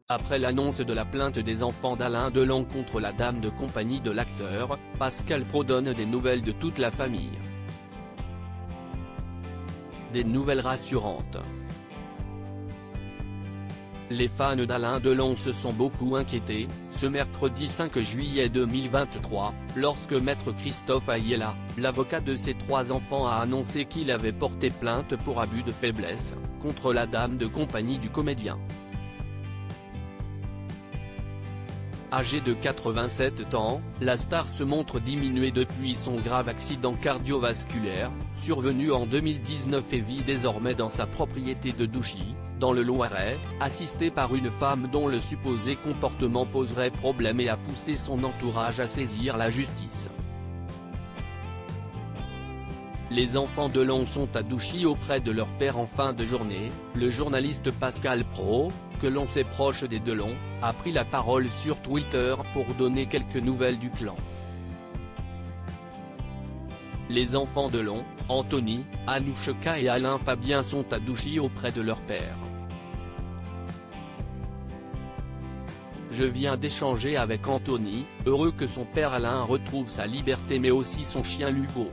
Après l'annonce de la plainte des enfants d'Alain Delon contre la dame de compagnie de l'acteur, Pascal Praud donne des nouvelles de toute la famille. Des nouvelles rassurantes. Les fans d'Alain Delon se sont beaucoup inquiétés, ce mercredi 5 juillet 2023, lorsque maître Christophe Ayala, l'avocat de ses 3 enfants, a annoncé qu'il avait porté plainte pour abus de faiblesse, contre la dame de compagnie du comédien. Âgée de 87 ans, la star se montre diminuée depuis son grave accident cardiovasculaire, survenu en 2019 et vit désormais dans sa propriété de Douchy, dans le Loiret, assistée par une femme dont le supposé comportement poserait problème et a poussé son entourage à saisir la justice. Les enfants Delon sont à Douchy auprès de leur père en fin de journée. Le journaliste Pascal Praud, que l'on sait proche des Delon, a pris la parole sur Twitter pour donner quelques nouvelles du clan. Les enfants Delon, Anthony, Anouchka et Alain Fabien sont à Douchy auprès de leur père. Je viens d'échanger avec Anthony, heureux que son père Alain retrouve sa liberté mais aussi son chien Lupo.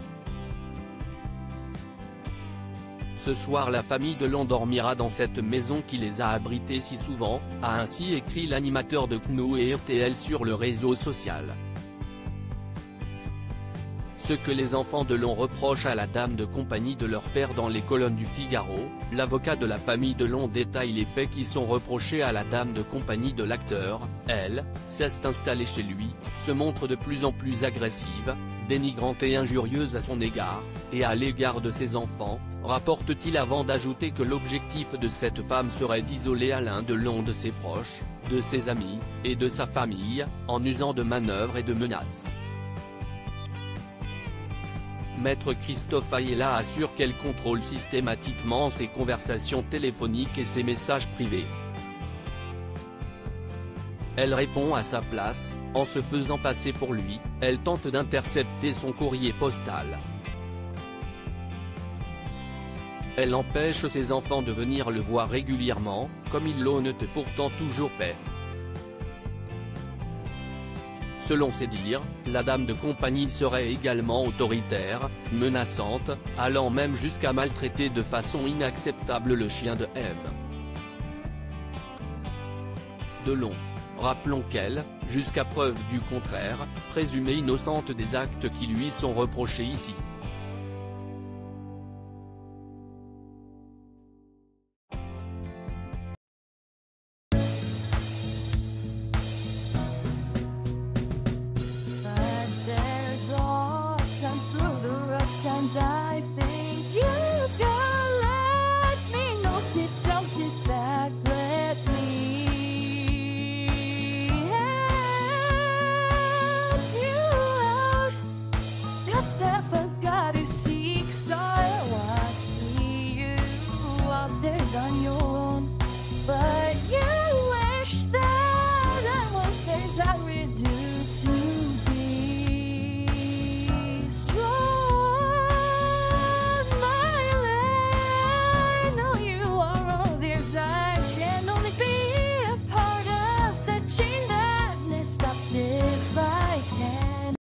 Ce soir la famille Delon dormira dans cette maison qui les a abrités si souvent, a ainsi écrit l'animateur de CNOO et RTL sur le réseau social. Ce que les enfants Delon reprochent à la dame de compagnie de leur père dans les colonnes du Figaro, l'avocat de la famille Delon détaille les faits qui sont reprochés à la dame de compagnie de l'acteur. Elle s'est installée chez lui, se montre de plus en plus agressive, dénigrante et injurieuse à son égard, et à l'égard de ses enfants, rapporte-t-il avant d'ajouter que l'objectif de cette femme serait d'isoler Alain Delon de ses proches, de ses amis, et de sa famille, en usant de manœuvres et de menaces. Maître Christophe Ayala assure qu'elle contrôle systématiquement ses conversations téléphoniques et ses messages privés. Elle répond à sa place, en se faisant passer pour lui, elle tente d'intercepter son courrier postal. Elle empêche ses enfants de venir le voir régulièrement, comme ils l'ont pourtant toujours fait. Selon ses dires, la dame de compagnie serait également autoritaire, menaçante, allant même jusqu'à maltraiter de façon inacceptable le chien de M. Delon. Rappelons qu'elle, jusqu'à preuve du contraire, présumée innocente des actes qui lui sont reprochés ici. Times